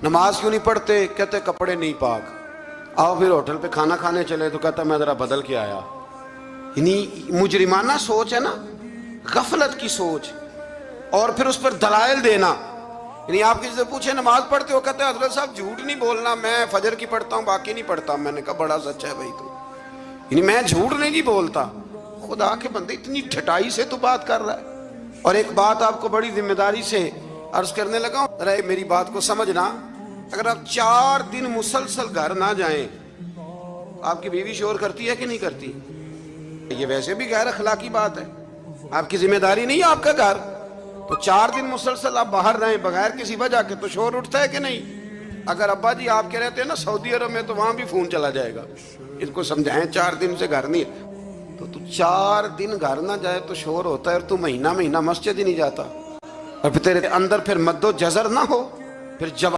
نماز کیوں نہیں پڑھتے؟ کہتے کپڑے نہیں پاک۔ آؤ پھر ہوٹل پہ کھانا کھانے چلے تو کہتا میں ذرا بدل کے آیا۔ یعنی مجرمانہ سوچ ہے نا، غفلت کی سوچ، اور پھر اس پر دلائل دینا۔ یعنی آپ کسی سے پوچھے نماز پڑھتے ہو، کہتے ہیں حضرت صاحب جھوٹ نہیں بولنا، میں فجر کی پڑھتا ہوں باقی نہیں پڑھتا۔ میں نے کہا بڑا سچا ہے بھائی تو، یعنی میں جھوٹ نہیں جی بولتا۔ خدا کے بندے اتنی ڈھٹائی سے تو بات کر رہا ہے۔ اور ایک بات آپ کو بڑی ذمہ داری سے عرض کرنے لگا ہوں، ذرا میری بات کو سمجھنا۔ اگر آپ 4 دن مسلسل گھر نہ جائیں، آپ کی بیوی شور کرتی ہے کہ نہیں کرتی؟ یہ ویسے بھی غیر اخلاقی بات ہے، آپ کی ذمہ داری نہیں ہے آپ کا گھر، تو 4 دن مسلسل آپ باہر رہیں بغیر کسی وجہ کے تو شور اٹھتا ہے کہ نہیں؟ اگر ابا جی آپ کے رہتے ہیں نا سعودی عرب میں تو وہاں بھی فون چلا جائے گا۔ ان کو سمجھائیں 4 دن سے گھر نہیں ہے، تو 4 دن گھر نہ جائے تو شور ہوتا ہے، اور تو مہینہ مسجد ہی نہیں جاتا، اور پھر تیرے اندر پھر مد و جزر نہ ہو، پھر جب